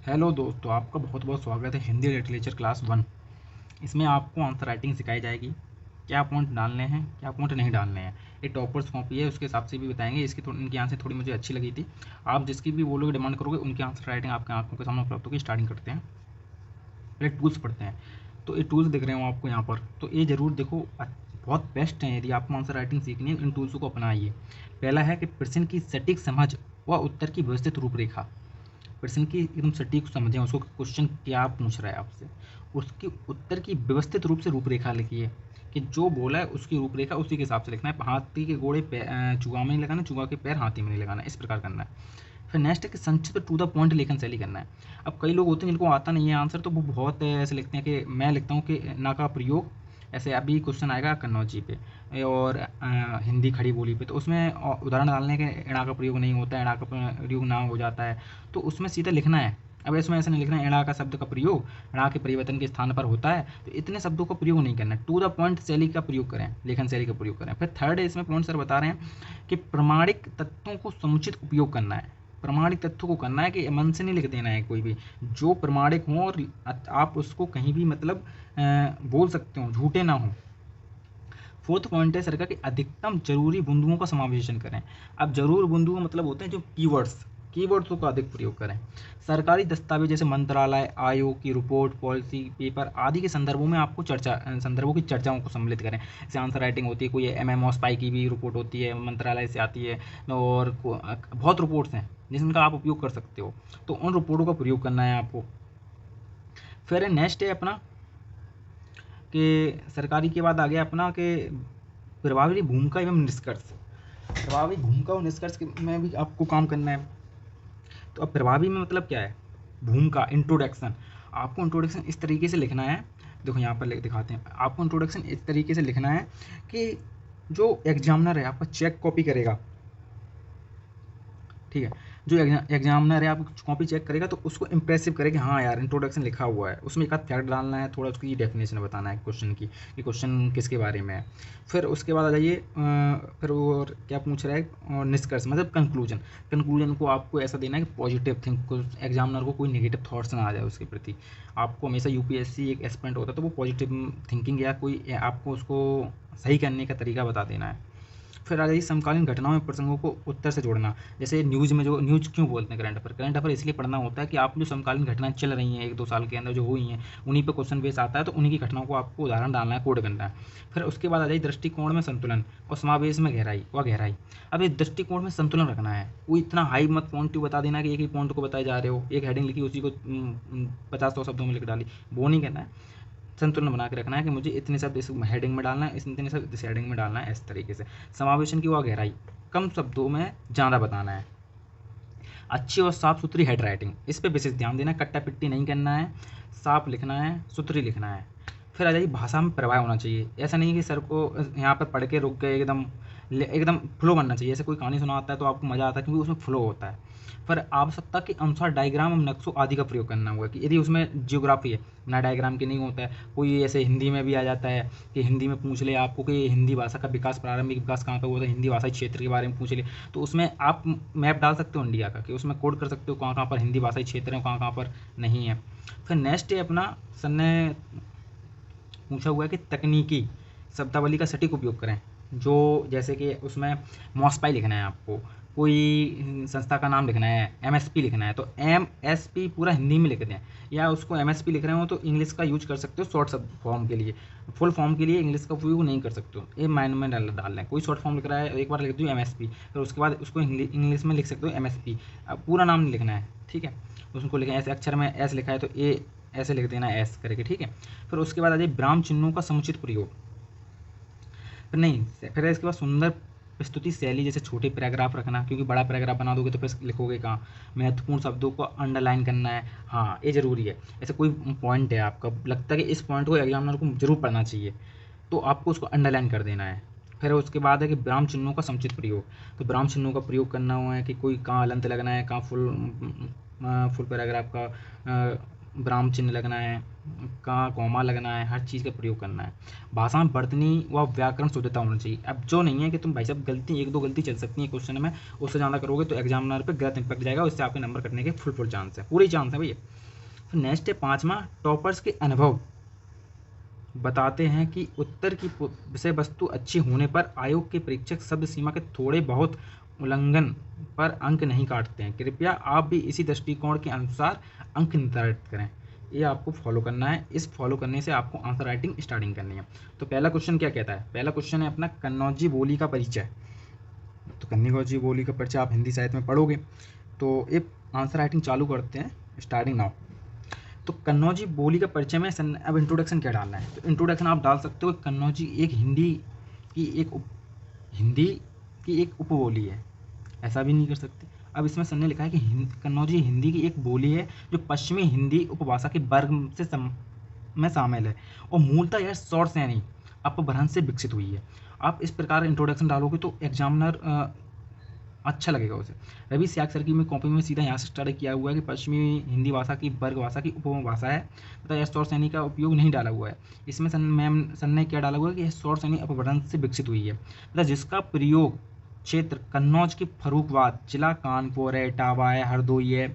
Hello दोस्तों, आपका बहुत बहुत स्वागत है हिंदी लिटरेचर क्लास 1। इसमें आपको आंसर राइटिंग सिखाई जाएगी। क्या पॉइंट डालने हैं, क्या पॉइंट नहीं डालने हैं। ये टॉपर्स कॉपी है, उसके हिसाब से भी बताएंगे। इनकी आंसर थोड़ी मुझे अच्छी लगी थी। आप जिसकी भी बोलोगे, डिमांड करोगे, उनकी आंसर राइटिंग आपके आंखों के सामने उपलब्ध होगी। स्टार्टिंग करते हैं, पहले टूल्स पढ़ते हैं। तो ये टूल्स दिख रहे हो आपको यहाँ पर, तो ये ज़रूर देखो। बहुत बेस्ट हैं। यदि आपको आंसर राइटिंग सीखनी है, इन टूल्स को अपनाइए। पहला है कि प्रश्न की सटीक समझ व उत्तर की व्यवस्थित रूपरेखा। प्रश्न की एकदम सटीक समझें उसको, क्वेश्चन क्या पूछ रहा है आपसे। उसके उत्तर की व्यवस्थित रूप से रूपरेखा लिखिए कि जो बोला है उसकी रूपरेखा उसी के हिसाब से लिखना है। हाथी के घोड़े चुगा में नहीं लगाना, चुगा के पैर हाथी में नहीं लगाना, इस प्रकार करना है। फिर नेक्स्ट है कि संक्षिप्त टू द पॉइंट लेखन शैली करना है। अब कई लोग होते हैं जिनको आता नहीं है आंसर, तो वो बहुत ऐसे लिखते हैं कि मैं लिखता हूँ कि ना का प्रयोग। ऐसे अभी क्वेश्चन आएगा कन्नौजी पे और हिंदी खड़ी बोली पे, तो उसमें उदाहरण डालने के इणा का प्रयोग नहीं होता है, इणा का प्रयोग ना हो जाता है, तो उसमें सीधा लिखना है। अब इसमें ऐसा नहीं लिखना है इणा का शब्द का प्रयोग इणा के परिवर्तन के स्थान पर होता है, तो इतने शब्दों का प्रयोग नहीं करना है। टू द पॉइंट शैली का प्रयोग करें, लेखन शैली का प्रयोग करें। फिर थर्ड है, इसमें पॉइंट सर बता रहे हैं कि प्रमाणिक तत्वों को समुचित उपयोग करना है। प्रमाणिक तथ्यों को करना है कि मन से नहीं लिख देना है कोई भी, जो प्रमाणिक हो और आप उसको कहीं भी मतलब बोल सकते हो, झूठे ना हो। फोर्थ पॉइंट है सरकार कि अधिकतम जरूरी बिंदुओं का समावेशन करें। अब जरूर बिंदु का मतलब होते हैं जो कीवर्ड्सों का अधिक प्रयोग करें। सरकारी दस्तावेज जैसे मंत्रालय, आयोग की रिपोर्ट, पॉलिसी पेपर आदि के संदर्भों में आपको संदर्भों की चर्चाओं को सम्मिलित करें। जैसे आंसर राइटिंग होती है, कोई एमएमओ स्पाई की भी रिपोर्ट होती है, मंत्रालय से आती है, और बहुत रिपोर्ट्स हैं जिनका आप उपयोग कर सकते हो, तो उन रिपोर्टों का प्रयोग करना है आपको। फिर नेक्स्ट है अपना कि सरकारी के बाद आ गया अपना कि प्रभावी भूमिका एवं निष्कर्ष। प्रभावी भूमिका और निष्कर्ष में भी आपको काम करना है। तो अब प्रभावी में मतलब क्या है, भूमिका, इंट्रोडक्शन। आपको इंट्रोडक्शन इस तरीके से लिखना है, देखो यहाँ पर दिखाते हैं आपको। इंट्रोडक्शन इस तरीके से लिखना है कि जो एग्जामिनर है आपका चेक कॉपी करेगा, ठीक है, जो एग्जामिनर है आपकी कॉपी चेक करेगा तो उसको इंप्रेसिव करे कि हाँ यार इंट्रोडक्शन लिखा हुआ है। उसमें एक आध फैक्ट डालना है, थोड़ा उसकी डेफिनेशन बताना है क्वेश्चन की कि क्वेश्चन किसके बारे में है। फिर उसके बाद आ जाइए, फिर वो और क्या पूछ रहा है, और निष्कर्ष मतलब कंक्लूजन। कंक्लूजन को आपको ऐसा देना है कि पॉजिटिव थिंक, एग्जामिनर को कोई नेगेटिव थॉट्स ना आ जाए उसके प्रति। आपको हमेशा यूपीएससी एक एस्पिरेंट होता है तो वो पॉजिटिव थिंकिंग या कोई आपको उसको सही करने का तरीका बता देना है। फिर आ जाइए समकालीन घटनाओं में प्रसंगों को उत्तर से जोड़ना। जैसे न्यूज़ में, जो न्यूज़ क्यों बोलते हैं करंट अफेयर इसलिए पढ़ना होता है कि आप जो समकालीन घटनाएं चल रही हैं 1-2 साल के अंदर जो हुई हैं, उन्हीं पे क्वेश्चन बेस आता है, तो उन्हीं की घटनाओं को आपको उदाहरण डालना है, कोड करना है। फिर उसके बाद आ जाइए दृष्टिकोण में संतुलन और समावेश में गहराई। अब इस दृष्टिकोण में संतुलन रखना है। कोई इतना हाई मत पॉइंट बता देना कि एक ही पॉइंट को बताए जा रहे हो, एक हेडिंग लिखी उसी को 50-100 शब्दों में लिख डाली, वो नहीं करना है। संतुलन बना के रखना है कि मुझे इतने शब्द इस हेडिंग में डालना है, इतने शब्द इस हेडिंग में डालना है, इस तरीके से। समावेशन की वह गहराई, कम शब्दों में ज़्यादा बताना है। अच्छी और साफ सुथरी हेड राइटिंग, इस पर विशेष ध्यान देना, कट्टा पिट्टी नहीं करना है, साफ लिखना है, सुथरी लिखना है। फिर आ जाइए भाषा में प्रवाह होना चाहिए। ऐसा नहीं कि सर को यहाँ पर पढ़ के रुक गए, एकदम फ्लो बनना चाहिए। जैसे कोई कहानी सुनाता है तो आपको मज़ा आता है क्योंकि उसमें फ्लो होता है। फिर आवश्यकता के अनुसार डायग्राम और नक्शों आदि का प्रयोग करना होगा कि यदि उसमें जियोग्राफी है, बिना डायग्राम के नहीं होता है। कोई ऐसे हिंदी में भी आ जाता है कि हिंदी में पूछ ले आपको कि हिंदी भाषा का विकास, प्रारंभिक विकास कहाँ पर हुआ था, हिंदी भाषा क्षेत्र के बारे में पूछ ले, तो उसमें आप मैप डाल सकते हो इंडिया का, कि उसमें कोड कर सकते हो कहाँ कहाँ पर हिंदी भाषाई क्षेत्र है, कहाँ कहाँ पर नहीं है। फिर नेक्स्ट है अपना, सर ने पूछा हुआ है कि तकनीकी शब्दावली का सटीक उपयोग करें। जो जैसे कि उसमें मॉस्पाई लिखना है आपको, कोई संस्था का नाम लिखना है, एमएसपी लिखना है, तो एमएसपी पूरा हिंदी में लिख दें। या उसको एमएसपी लिख रहे हो तो इंग्लिश का यूज कर सकते हो शॉर्ट सब फॉर्म के लिए। फुल फॉर्म के लिए इंग्लिश का उपयोग नहीं कर सकते हो, ये माइंड में डाल लें। कोई शॉर्ट फॉर्म लिख रहा है, एक बार लिख दो एमएसपी, फिर उसके बाद उसको इंग्लिश में लिख सकते हो एमएसपी। पूरा नाम नहीं लिखना है, ठीक है। उसको लिखें, ऐसे अक्षर में एस लिखा है तो ए ऐसे लिख देना एस करके, ठीक है। फिर उसके बाद आ जाए विराम चिन्हों का समुचित प्रयोग। फिर नहीं, फिर इसके बाद सुंदर प्रस्तुति शैली, जैसे छोटे पैराग्राफ रखना, क्योंकि बड़ा पैराग्राफ बना दोगे तो फिर लिखोगे कहाँ। महत्वपूर्ण शब्दों को अंडरलाइन करना है, हाँ ये ज़रूरी है। ऐसे कोई पॉइंट है आपका लगता है कि इस पॉइंट को एग्जामिनर को ज़रूर पढ़ना चाहिए, तो आपको उसको अंडरलाइन कर देना है। फिर उसके बाद है कि विराम चिन्हों का समुचित प्रयोग। तो विराम चिन्हों का प्रयोग करना हुआ है कि कोई कहाँ हलंत लगना है, कहाँ फुल पैराग्राफ का विराम चिन्ह लगना है, कहाँ कॉमा लगना है, हर चीज़ का प्रयोग करना है। भाषा में वर्तनी व व्याकरण शुद्धता होनी चाहिए। अब जो नहीं है कि तुम भाई साहब गलती, एक दो गलती चल सकती है क्वेश्चन में, उससे ज़्यादा करोगे तो एग्जामिनर पे गलत इम्पैक्ट जाएगा, उससे आपके नंबर कटने के फुल चांस है, पूरी चांस है भैया। फिर नेक्स्ट है 5वां, टॉपर्स के अनुभव बताते हैं कि उत्तर की विषय वस्तु अच्छी होने पर आयोग के परीक्षक शब्द सीमा के थोड़े बहुत उल्लंघन पर अंक नहीं काटते हैं। कृपया आप भी इसी दृष्टिकोण के अनुसार अंक निर्धारित करें। ये आपको फॉलो करना है। इस फॉलो करने से आपको आंसर राइटिंग स्टार्टिंग करनी है। तो पहला क्वेश्चन क्या कहता है? पहला क्वेश्चन है अपना कन्नौजी बोली का परिचय। तो कन्नौजी बोली का परिचय आप हिंदी साहित्य में पढ़ोगे। तो ये आंसर राइटिंग चालू करते हैं, स्टार्टिंग नाउ। तो कन्नौजी बोली का परिचय में अब इंट्रोडक्शन क्या डालना है? तो इंट्रोडक्शन आप डाल सकते हो कन्नौजी एक हिंदी की एक उपबोली है, ऐसा भी नहीं कर सकते। अब इसमें सर ने लिखा है कि कन्नौजी हिंदी की एक बोली है जो पश्चिमी हिंदी उपभाषा के वर्ग में शामिल है और मूलतः यह शॉर्ट सैनी अपभ्रंश से विकसित हुई है। आप इस प्रकार इंट्रोडक्शन डालोगे तो एग्जामिनर अच्छा लगेगा उसे। रवि सियाग सर की मैं कॉपी में सीधा यहाँ से स्टार्ट किया हुआ है कि पश्चिमी हिंदी भाषा की वर्ग भाषा की उपभाषा है तथा यह शॉर्ट सैनी का उपयोग नहीं डाला हुआ है। इसमें सर ने क्या डाला हुआ है कि यह शॉर्ट सैनी अपभ्रंश से विकसित हुई है तथा जिसका प्रयोग क्षेत्र कन्नौज के फर्रुखाबाद जिला कानपुर है, इटावा है, हरदोई है,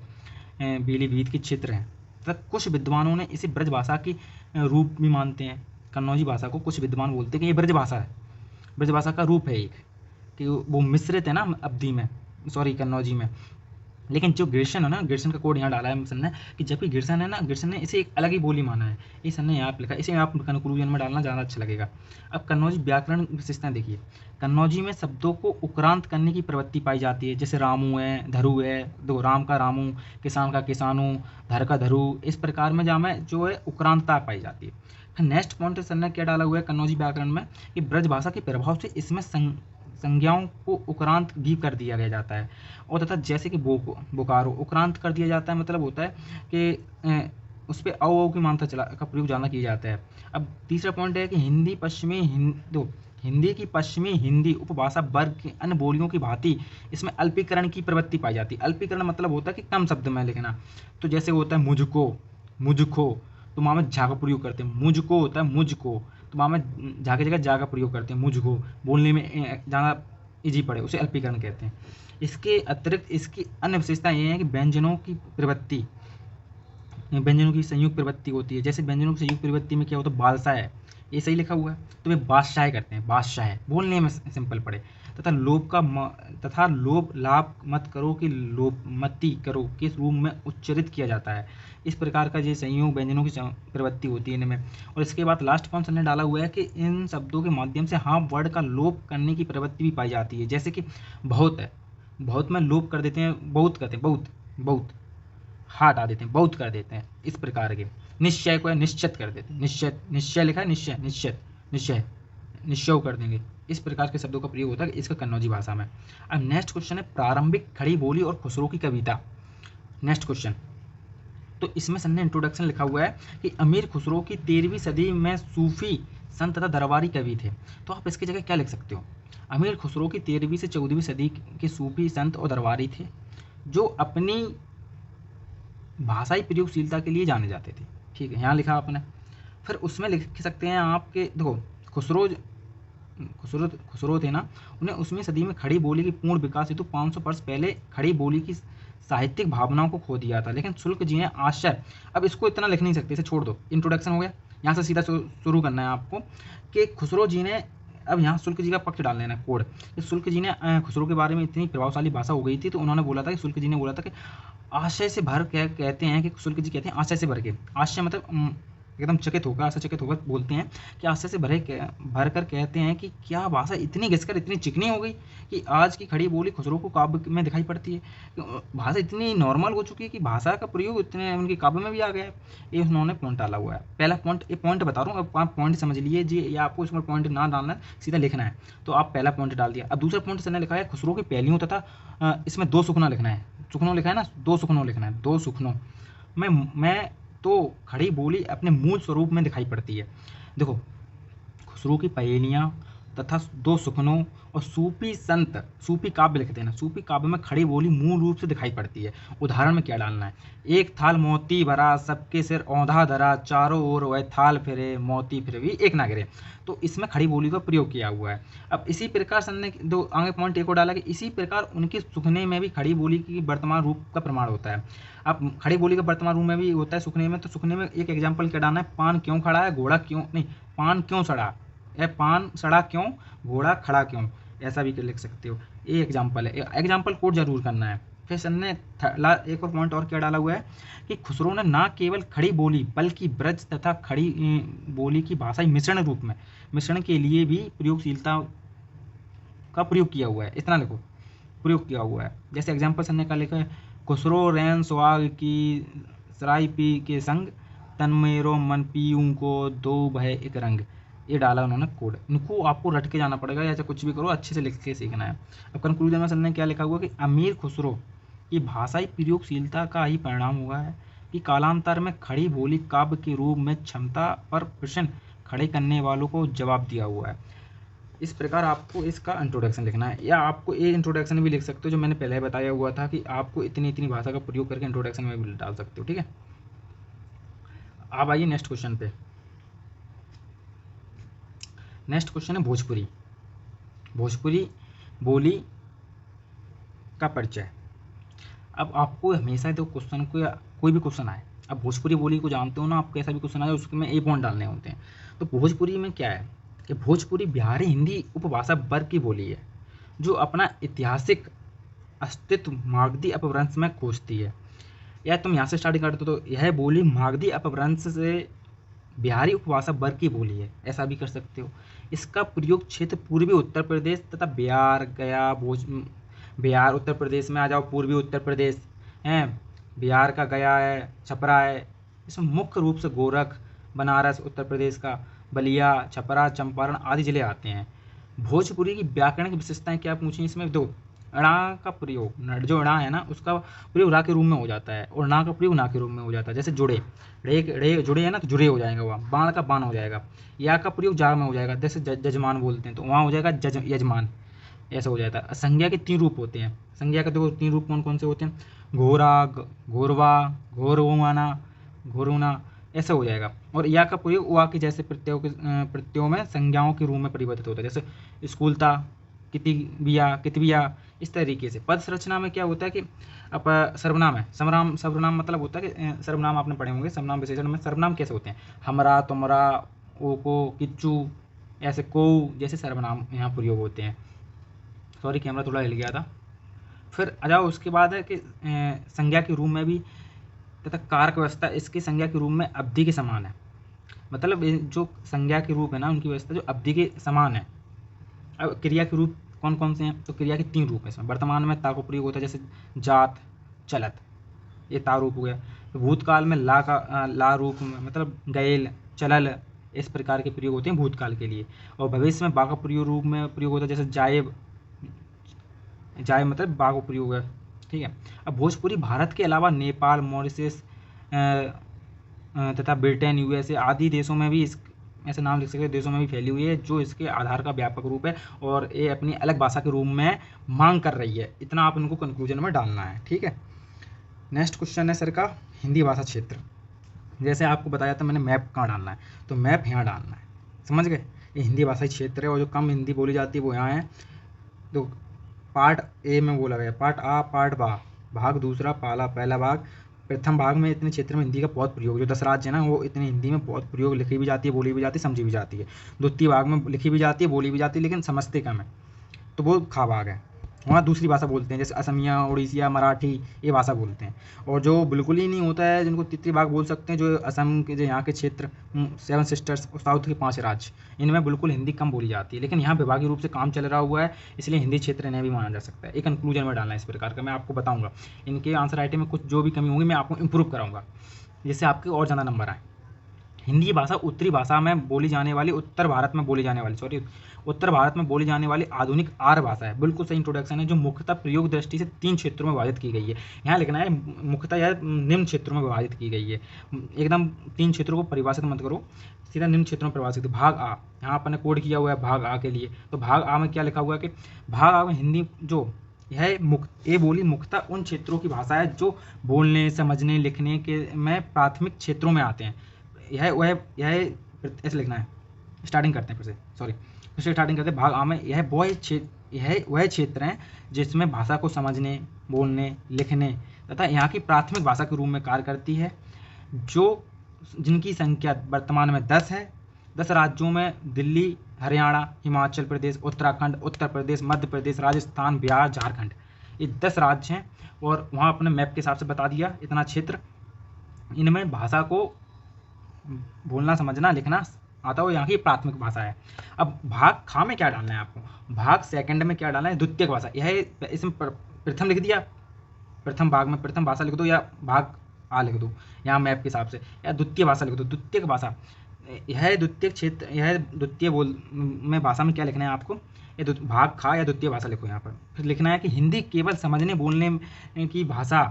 पीलीभीत के क्षेत्र हैं तथा कुछ विद्वानों ने इसे ब्रज भाषा की रूप भी मानते हैं। कन्नौजी भाषा को कुछ विद्वान बोलते हैं कि ये ब्रज भाषा है, ब्रज भाषा का रूप है एक, कि वो मिश्रित है ना अवधि में, सॉरी कन्नौजी में। लेकिन जो गिरसन है ना, गिरसन का कोड यहाँ डाला है सर ने कि जबकि गिरसन है ना, गिरसन ने इसे एक अलग ही बोली माना है। ये सर ने यहाँ पे लिखा, इसे आप कंक्लूजन में डालना ज़्यादा अच्छा लगेगा। अब कन्नौजी व्याकरण विशेषताएं देखिए। कन्नौजी में शब्दों को उक्रांत करने की प्रवृत्ति पाई जाती है, जैसे रामू है, धरु है, दो राम का रामू, किसान का किसानू, धर का धरु, इस प्रकार में जहाँ में जो है उक्रांतता पाई जाती है। फिर नेक्स्ट पॉइंट सर ने क्या डाला हुआ है कन्नौजी व्याकरण में कि ब्रज भाषा के प्रभाव से इसमें संज्ञाओं को उक्रांत भी कर दिया गया जाता है और तथा जैसे कि बोकारो उक्रांत कर दिया जाता है, मतलब होता है कि उस पर औ की मात्रा चला का प्रयोग ज़्यादा किया जाता है। अब तीसरा पॉइंट है कि हिंदी की पश्चिमी हिंदी उपभाषा वर्ग की अन्य बोलियों की भांति इसमें अल्पीकरण की प्रवृत्ति पाई जाती है। अल्पीकरण मतलब होता है कि कम शब्द में लिखना। तो जैसे होता है मुझको, मुझको, तो वहाँ में झा का प्रयोग करते हैं। मुझको होता है मुझको, तो वहाँ में झा की जगह जा का प्रयोग करते हैं। मुझको बोलने में ज़्यादा ईजी पड़े, उसे अल्पीकरण कहते हैं। इसके अतिरिक्त इसकी अन्य विशेषता ये है कि व्यंजनों की प्रवृत्ति, व्यंजनों की संयुक्त प्रवृत्ति होती है। जैसे व्यंजनों की संयुक्त प्रवृत्ति में क्या होता है, बादशाह है, ये सही लिखा हुआ है तो वे बादशाह करते हैं, बादशाह बोलने में सिंपल पड़े। तथा लोभ लाभ मत करो कि लोभ मती करो के रूप में उच्चारित किया जाता है। इस प्रकार का ये संयोग व्यंजनों की प्रवृत्ति होती है इनमें। और इसके बाद लास्ट पॉइंट ने डाला हुआ है कि इन शब्दों के माध्यम से हाँ वर्ड का लोप करने की प्रवृत्ति भी पाई जाती है। जैसे कि बहुत है, बहुत में लोप कर देते हैं, बहुत करते हैं, बहुत बहुत हटा देते हैं, बहुत कर देते हैं। इस प्रकार के निश्चय को निश्चित कर देते हैं, निश्चय, निश्चय लिखा है, निश्चय, निश्चित, निश्चय, निश्चय कर देंगे। इस प्रकार के शब्दों का प्रयोग होता है इसका कन्नौजी भाषा में। अब नेक्स्ट क्वेश्चन है प्रारंभिक खड़ी बोली और खुसरो की कविता। नेक्स्ट क्वेश्चन, तो इसमें सर ने इंट्रोडक्शन लिखा हुआ है कि अमीर खुसरो की 13वीं सदी में सूफी संत तथा दरबारी कवि थे। तो आप इसकी जगह क्या लिख सकते हो? अमीर खुसरो की 13वीं से 14वीं सदी के सूफी संत और दरबारी थे जो अपनी भाषाई प्रयोगशीलता के लिए जाने जाते थे। ठीक है, यहाँ लिखा आपने। फिर उसमें लिख सकते हैं आपके, देखो खुसरो थे ना, उन्हें 8वीं सदी में खड़ी बोली की पूर्ण विकास हेतु 500 वर्ष पहले खड़ी बोली की साहित्यिक भावनाओं को खो दिया था। लेकिन शुल्क जी ने आश्चर्य, अब इसको इतना लिख नहीं सकते, इसे छोड़ दो, इंट्रोडक्शन हो गया। यहाँ से सीधा शुरू करना है आपको कि खुसरो जी ने, अब यहाँ शुल्क जी का पक्ष डाल लेना कोड। शुल्क जी ने खुसरो के बारे में इतनी प्रभावशाली भाषा हो गई थी तो उन्होंने बोला था कि शुल्क जी ने बोला था कि आशय से भर के कहते हैं कि शुल्क जी कहते हैं आशय से भर के, आशय मतलब एकदम चकित होकर, आश्चर्यचकित होकर बोलते हैं कि आशय से भर कर कहते हैं कि क्या भाषा इतनी घिसकर इतनी चिकनी हो गई कि आज की खड़ी बोली खुसरो को काव्य में दिखाई पड़ती है। भाषा इतनी नॉर्मल हो चुकी है कि भाषा का प्रयोग इतने उनके काव्य में भी आ गया है। ये उन्होंने पॉइंट डाला हुआ है। पहला पॉइंट, ये पॉइंट बता रहा हूँ, अब आप पॉइंट समझ लीजिए जी, या आपको इसमें पॉइंट ना डालना है, सीधा लिखना है। तो आप पहला पॉइंट डाल दिया। अब दूसरा पॉइंट सर ने लिखा है खुसरो की पहलियों तथा इसमें 2 सुखना लिखना है। सुखनों लिखा है ना, 2 सुखनों लिखना है, 2 सुखनों में तो खड़ी बोली अपने मूल स्वरूप में दिखाई पड़ती है। देखो खुसरो की पहेलियाँ तथा 2 सुखनों और सूफी संत, सूफी काव्य लिखते हैं ना, सूफी काव्य में खड़ी बोली मूल रूप से दिखाई पड़ती है। उदाहरण में क्या डालना है, एक थाल मोती भरा, सबके सिर औंधा धरा, चारों ओर वह थाल फिरे, मोती फिर भी एक ना गिरे। तो इसमें खड़ी बोली का प्रयोग किया हुआ है। अब इसी प्रकार सन ने दो आगे पॉइंट एक और डाला कि इसी प्रकार उनके सुखने में भी खड़ी बोली की वर्तमान रूप का प्रमाण होता है। अब खड़ी बोली का वर्तमान रूप में भी होता है सुखने में, तो सुखने में एक एग्जाम्पल क्या डालना है, पान क्यों खड़ा है, घोड़ा क्यों नहीं, पान क्यों सड़ा, या पान सड़ा क्यों, घोड़ा खड़ा क्यों, ऐसा भी लिख सकते हो। ये एग्जाम्पल है, एग्जाम्पल कोड जरूर करना है। फिर सन ने एक और पॉइंट और क्या डाला हुआ है कि खुसरो ने न केवल खड़ी बोली बल्कि ब्रज तथा खड़ी बोली की भाषाई मिश्रण रूप में, मिश्रण के लिए भी प्रयोगशीलता का प्रयोग किया हुआ है। इतना लिखो, प्रयोग किया हुआ है। जैसे एग्जाम्पल सन ने का लिखा है, खुसरो रैन सुहाग की सराय पी के संग, तन मेरो मन पीऊँ को दो भय एक रंग। ये डाला उन्होंने कोड, इनको आपको रट के जाना पड़ेगा, या कुछ भी करो अच्छे से लिख के सीखना है। अब कंक्लूजन में सन ने क्या लिखा हुआ कि अमीर खुसरो की भाषाई प्रयोगशीलता का ही परिणाम हुआ है कि कालांतर में खड़ी बोली काव्य के रूप में क्षमता पर प्रश्न खड़े करने वालों को जवाब दिया हुआ है। इस प्रकार आपको इसका इंट्रोडक्शन लिखना है, या आपको ये इंट्रोडक्शन भी लिख सकते हो जो मैंने पहले बताया हुआ था कि आपको इतनी इतनी भाषा का प्रयोग करके इंट्रोडक्शन में भी डाल सकते हो। ठीक है, आप आइए नेक्स्ट क्वेश्चन पे। नेक्स्ट क्वेश्चन है भोजपुरी, भोजपुरी बोली का परिचय। अब आपको हमेशा तो क्वेश्चन को, या कोई भी क्वेश्चन आए, अब भोजपुरी बोली को जानते हो ना, आप कैसा भी क्वेश्चन आए उसमें ए पॉइंट डालने होते हैं। तो भोजपुरी में क्या है कि भोजपुरी बिहारी हिंदी उपभाषा वर्ग की बोली है जो अपना ऐतिहासिक अस्तित्व मागधी अपभ्रंश में खोजती है। या तुम यहाँ से स्टार्ट करते हो तो यह बोली मागधी अपभ्रंश से बिहारी उपभाषा वर्ग की बोली है, ऐसा भी कर सकते हो। इसका प्रयोग क्षेत्र पूर्वी उत्तर प्रदेश तथा बिहार, गया, बिहार उत्तर प्रदेश में आ जाओ, पूर्वी उत्तर प्रदेश हैं, बिहार का गया है, छपरा है, इसमें मुख्य रूप से गोरख, बनारस उत्तर प्रदेश का, बलिया, छपरा, चंपारण आदि जिले आते हैं। भोजपुरी की व्याकरण की विशेषताएं क्या पूछी इसमें, दो, णा का प्रयोग, जो णा है ना उसका प्रयोग रा के रूप में हो जाता है, और ना का प्रयोग ना के रूप में हो जाता है। जैसे जुड़े, रे जुड़े है ना तो जुड़े हो जाएगा, वहाँ बाण का बाण हो जाएगा। या का प्रयोग जा में हो जाएगा, जैसे जजमान बोलते हैं तो वहाँ हो जाएगा यजमान, ऐसा हो जाता है। संज्ञा के 3 रूप होते हैं, संज्ञा के देखो 3 रूप कौन कौन से होते हैं, घोरा, घोरवा, घोरवाना, घोरुना, ऐसा हो जाएगा। और या का प्रयोग वा के जैसे प्रत्ययों में संज्ञाओं के रूप में परिवर्तित होता है, जैसे स्कूलता, कितिबिया, कितबिया, इस तरीके से। पद संरचना में क्या होता है कि अब सर्वनाम है, सर्वनाम मतलब होता है कि सर्वनाम आपने पढ़े होंगे, सर्वनाम विशेषण में सर्वनाम कैसे होते हैं, हमरा, तुमरा, ओको, किच्चू, ऐसे को जैसे सर्वनाम यहाँ प्रयोग होते हैं। सॉरी कैमरा थोड़ा हिल गया था। फिर आ जाओ उसके बाद है कि संज्ञा के रूप में भी तथा कारक व्यवस्था इसकी संज्ञा के रूप में अवधि के समान है, मतलब जो संज्ञा के रूप है ना उनकी व्यवस्था जो अवधि के समान है। अब क्रिया के रूप कौन कौन से हैं, तो क्रिया के 3 रूप है इसमें। वर्तमान में ता को प्रयोग होता है, जैसे जात, चलत, ये ता रूप हो गया। तो भूतकाल में ला का ला रूप में, मतलब गैल, चलल, इस प्रकार के प्रयोग होते हैं भूतकाल के लिए। और भविष्य में बा का प्रयोग रूप में प्रयोग होता है, जैसे जाए, जाए मतलब बा को प्रयोग है। ठीक है। अब भोजपुरी भारत के अलावा नेपाल, मॉरिशस तथा ब्रिटेन, यूएसए आदि देशों में भी इस ऐसे नाम लिख सकते देशों में भी फैली हुई है, जो इसके आधार का व्यापक रूप है और ये अपनी अलग भाषा के रूप में मांग कर रही है। इतना आप इनको कंक्लूजन में डालना है। ठीक है। नेक्स्ट क्वेश्चन है सर का हिंदी भाषा क्षेत्र। जैसे आपको बताया था मैंने मैप कहाँ डालना है, तो मैप यहाँ डालना है, समझ गए। ये हिंदी भाषा क्षेत्र है और जो कम हिंदी बोली जाती है वो यहाँ है। तो पार्ट ए में बोला गया, पार्ट आ, पार्ट बा, भाग दूसरा, पहला भाग। प्रथम भाग में इतने क्षेत्र में हिंदी का बहुत प्रयोग, जो 10 राज्य है ना वो इतनी हिंदी में बहुत प्रयोग, लिखी भी जाती है, बोली भी जाती है, समझी भी जाती है। द्वितीय भाग में लिखी भी जाती है, बोली भी जाती है, लेकिन समझते कम है, तो वो खा भाग है। वहाँ दूसरी भाषा बोलते हैं, जैसे असमिया, उड़ीसिया, मराठी, ये भाषा बोलते हैं। और जो बिल्कुल ही नहीं होता है, जिनको तृतीय भाग बोल सकते हैं, जो असम के, जो यहाँ के क्षेत्र 7 सिस्टर्स और साउथ के 5 राज्य, इनमें बिल्कुल हिंदी कम बोली जाती है, लेकिन यहाँ विभागीय रूप से काम चल रहा हुआ है, इसलिए हिंदी क्षेत्र इन्हें भी माना जा सकता है। एक कंक्लूजन में डालना है इस प्रकार का, मैं आपको बताऊँगा इनके आंसर राइटिंग में कुछ जो भी कमी होगी मैं आपको इम्प्रूव कराऊँगा, जिससे आपके और ज़्यादा नंबर आए। हिंदी भाषा उत्तरी भाषा में बोली जाने वाली, उत्तर भारत में बोली जाने वाली, उत्तर भारत में बोली जाने वाली आधुनिक आर्य भाषा है। बिल्कुल सही इंट्रोडक्शन है, जो मुख्यतः प्रयोग दृष्टि से 3 क्षेत्रों में विभाजित की गई है। यहाँ लिखना है मुख्यतः यह निम्न क्षेत्रों में विभाजित की गई है। एकदम 3 क्षेत्रों को परिभाषित मत करो, सीधा निम्न क्षेत्रों में परिभाषित। भाग आ, यहाँ अपन ने कोड किया हुआ है भाग आ के लिए, तो भाग आ में क्या लिखा हुआ है कि भाग आ में हिंदी जो ये बोली मुख्यतः उन क्षेत्रों की भाषा है जो बोलने, समझने, लिखने के में प्राथमिक क्षेत्रों में आते हैं। यह ऐसे लिखना है। स्टार्टिंग करते हैं फिर से स्टार्टिंग करते हैं। भाग आ में यह वह क्षेत्र हैं जिसमें भाषा को समझने, बोलने, लिखने तथा यहाँ की प्राथमिक भाषा के रूप में कार्य करती है, जिनकी संख्या वर्तमान में 10 है। 10 राज्यों में दिल्ली, हरियाणा, हिमाचल प्रदेश, उत्तराखंड, उत्तर प्रदेश, मध्य प्रदेश, राजस्थान, बिहार, झारखंड, ये 10 राज्य हैं। और वहाँ अपने मैप के हिसाब से बता दिया इतना क्षेत्र। इनमें भाषा को बोलना, समझना, लिखना आता हो, यहाँ की प्राथमिक भाषा है। अब भाग खा में क्या डालना है आपको, भाग सेकंड में क्या डालना है, द्वितीयक भाषा। यह इसमें प्रथम लिख दिया, प्रथम भाग में प्रथम भाषा लिख दो या भाग आ लिख दो यहाँ मैप के हिसाब से, या द्वितीय भाषा लिख दो, द्वितीयक भाषा। यह द्वितीय क्षेत्र, यह द्वितीय बोल में भाषा में क्या लिखना है आपको, ये भाग खा या द्वितीय भाषा लिखो। यहाँ पर फिर लिखना है कि हिंदी केवल समझने बोलने की भाषा,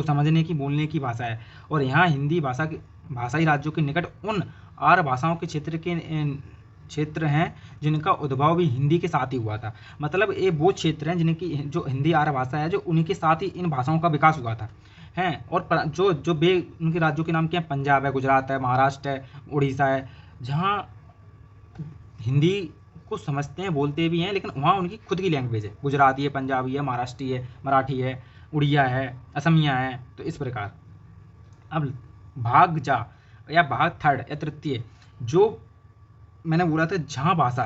समझने की बोलने की भाषा है। और यहाँ हिंदी भाषाई राज्यों के निकट उन आर्य भाषाओं के क्षेत्र हैं जिनका उद्भव भी हिंदी के साथ ही हुआ था। मतलब ये वो क्षेत्र हैं जिनकी जो हिंदी आर्य भाषा है, जो उन्हीं के साथ ही इन भाषाओं का विकास हुआ था हैं। और जो जो उनके राज्यों के नाम क्या है, पंजाब है, गुजरात है, महाराष्ट्र है, उड़ीसा है, जहाँ हिंदी को समझते हैं, बोलते भी हैं, लेकिन वहाँ उनकी खुद की लैंग्वेज है। गुजराती है, पंजाबी है, महाराष्ट्री है, मराठी है, उड़िया है, असमिया है। तो इस प्रकार अब भाग जा या भाग थर्ड या तृतीय, जो मैंने बोला था जहाँ भाषा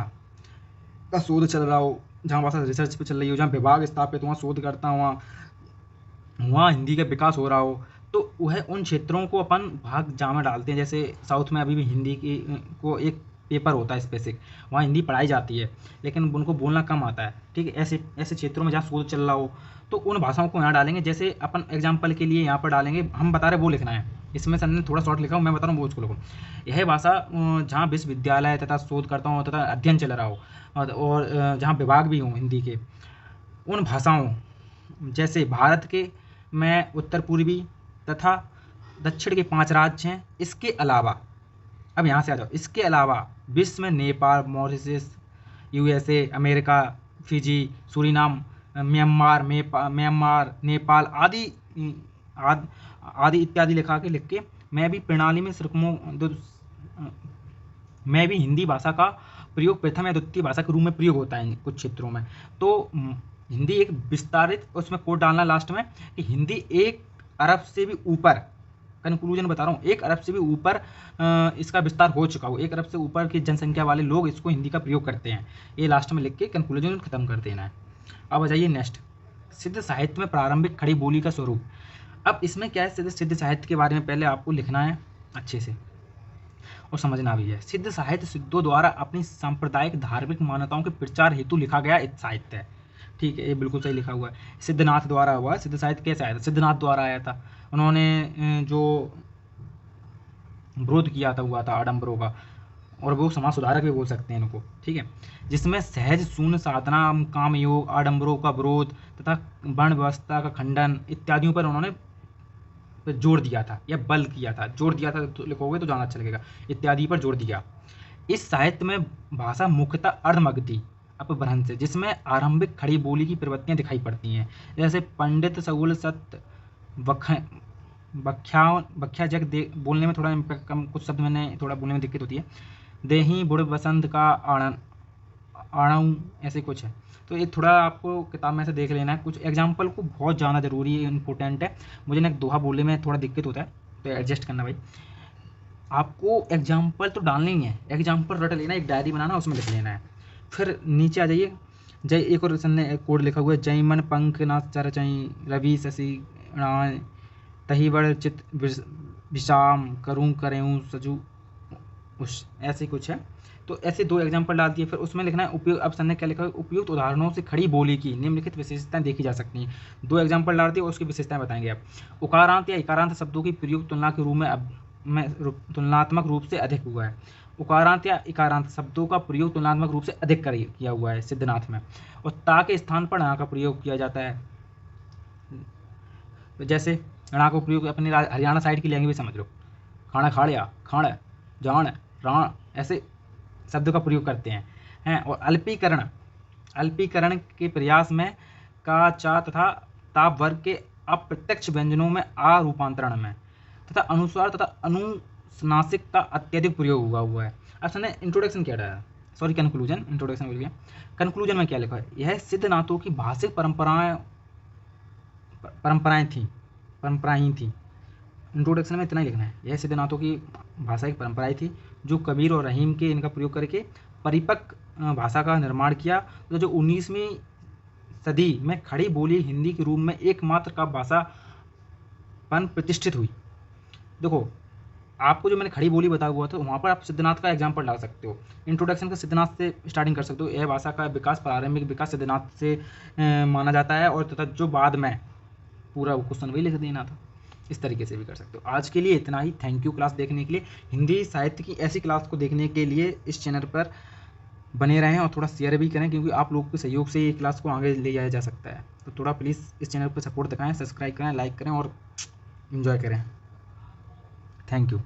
का शोध चल रहा हो, जहाँ भाषा रिसर्च पे चल रही हो, जहाँ विभाग स्थापित, वहाँ शोध करता हूँ, वहाँ हिंदी का विकास हो रहा हो, तो वह उन क्षेत्रों को अपन भाग जा में डालते हैं। जैसे साउथ में अभी भी हिंदी की को एक पेपर होता है स्पेसिफिक, वहाँ हिंदी पढ़ाई जाती है, लेकिन उनको बोलना कम आता है। ठीक है, ऐसे ऐसे क्षेत्रों में जहाँ शोध चल रहा हो, तो उन भाषाओं को यहाँ डालेंगे। जैसे अपन एग्जाम्पल के लिए यहाँ पर डालेंगे, हम बता रहे वो लिखना है, इसमें सर ने थोड़ा शॉर्ट लिखा हूँ, मैं बता रहा हूँ वो उसको लिखो। यह भाषा जहाँ विश्वविद्यालय तथा शोधकर्ता हो तथा अध्ययन चल रहा हो, और जहाँ विभाग भी हों हिंदी के, उन भाषाओं जैसे भारत के में उत्तर पूर्वी तथा दक्षिण के 5 राज्य हैं। इसके अलावा अब यहाँ से आ जाओ, इसके अलावा विश्व में Nepal, Mauritius, USA, America, Fiji, Suriname, Myanmar, Nepal आदि इत्यादि लिख के मैं भी प्रणाली में मैं भी हिंदी भाषा का प्रयोग प्रथम या द्वितीय भाषा के रूप में प्रयोग होता है कुछ क्षेत्रों में। तो हिंदी एक विस्तारित, उसमें कोड डालना लास्ट में कि हिंदी 1 अरब से भी ऊपर, कंक्लूजन बता रहा हूँ, 1 अरब से भी ऊपर इसका विस्तार हो चुका हो, 1 अरब से ऊपर की जनसंख्या वाले लोग इसको हिंदी का प्रयोग करते हैं। ये लास्ट में लिख के कंक्लूजन खत्म कर देना है। अब आ जाइए नेक्स्ट, सिद्ध साहित्य में प्रारंभिक खड़ी बोली का स्वरूप। अब इसमें क्या है, सिद्ध साहित्य के बारे में पहले आपको लिखना है अच्छे से और समझना भी है। सिद्ध साहित्य सिद्धों द्वारा अपनी सांप्रदायिक धार्मिक मान्यताओं के प्रचार हेतु लिखा गया एक साहित्य है। ठीक है, ये बिल्कुल सही लिखा हुआ है। सिद्धनाथ द्वारा हुआ। सिद्ध साहित्य कैसे आया था, सिद्धनाथ द्वारा आया था। उन्होंने जो विरोध किया था हुआ था आडम्बरों का, और वो समाज सुधारक भी बोल सकते हैं इनको। ठीक है, जिसमें सहज शून्य साधना, काम योग, आडम्बरों का विरोध तथा वर्ण व्यवस्था का खंडन इत्यादियों पर उन्होंने जोर दिया था या बल किया था। जोर दिया था तो लिखोगे तो ज़्यादा अच्छा लगेगा, इत्यादि पर जोर दिया। इस साहित्य में भाषा मुख्यतः अर्धमगधी अपभ्रंश है, जिसमें आरंभिक खड़ी बोली की प्रवृत्तियाँ दिखाई पड़ती हैं। जैसे पंडित सगुल सत्य बख्या जग दे, बोलने में थोड़ा कम, कुछ शब्द मैंने थोड़ा बोलने में दिक्कत होती है। देही बुढ़ बसंत का आणऊ, ऐसे कुछ है। तो ये थोड़ा आपको किताब में से देख लेना है। कुछ एग्जाम्पल को बहुत ज़्यादा ज़रूरी है, इंपॉर्टेंट है। मुझे ना दोहा बोलने में थोड़ा दिक्कत होता है, तो एडजस्ट करना भाई। आपको एग्जाम्पल तो डालने ही है, एग्जाम्पल रट लेना, एक डायरी बनाना, उसमें लिख लेना है। फिर नीचे आ जाइए, जय, एक और ने कोड लिखा हुआ है, जय मन पंख नाथ चर चई रवि शशि राय तही बड़ चित विषाम करूँ करेऊँ सजू उस, ऐसे कुछ है। तो ऐसे 2 एग्जाम्पल डाल दिए। फिर उसमें लिखना है उपयोग। अब सर ने क्या लिखा है, उपयुक्त उदाहरणों से खड़ी बोली की निम्नलिखित विशेषताएं देखी जा सकती हैं। 2 एग्जाम्पल डाल दिए और उसकी विशेषताएं बताएंगे आप। उकारांत या इकारांत शब्दों की प्रयोग तुलना के रूप में तुलनात्मक रूप से अधिक हुआ है। उकारांत या इकारांत शब्दों का प्रयोग तुलनात्मक रूप से अधिक किया हुआ है सिद्धनाथ में, और ता के स्थान पर णा का प्रयोग किया जाता है। जैसे णा का प्रयोग अपने हरियाणा साइड की लैंग्वेज समझ लो, खाना खाड़िया, खाण, जान, राण, ऐसे शब्दों का प्रयोग करते हैं। और अल्पीकरण के प्रयास में का, चा तथा ताप वर्ग के अप्रत्यक्ष व्यंजनों में आ रूपांतरण में तथा अनुस्वार तथा अनुस्नासिक का अत्यधिक प्रयोग हुआ है। अब समझे इंट्रोडक्शन क्या रहा है, सॉरी कंक्लूजन, इंट्रोडक्शन बोल गया। कंक्लूजन में क्या लिखा है, यह सिद्धनाथों की भाषिक परंपराएं ही थी। इंट्रोडक्शन में इतना ही लिखना है, यह सिद्धनाथों की भाषाई परंपराएं थी जो कबीर और रहीम के इनका प्रयोग करके परिपक्व भाषा का निर्माण किया। तो जो 19वीं सदी में खड़ी बोली हिंदी के रूप में एकमात्र का भाषापन प्रतिष्ठित हुई। देखो, आपको जो मैंने खड़ी बोली बताया हुआ था, वहाँ पर आप सिद्धनाथ का एग्जाम्पल डाल सकते हो। इंट्रोडक्शन का सिद्धनाथ से स्टार्टिंग कर सकते हो। यह भाषा का विकास, प्रारंभिक विकास सिद्धनाथ से माना जाता है, और तथा जो बाद में पूरा वो क्वेश्चन वही लिख देना था। इस तरीके से भी कर सकते हो। आज के लिए इतना ही। थैंक यू क्लास देखने के लिए। हिंदी साहित्य की ऐसी क्लास को देखने के लिए इस चैनल पर बने रहें और थोड़ा शेयर भी करें, क्योंकि आप लोगों के सहयोग से ये क्लास को आगे ले जाया जा सकता है। तो थोड़ा प्लीज़ इस चैनल पर सपोर्ट दिखाएं, सब्सक्राइब करें, लाइक करें और इन्जॉय करें। Thank you.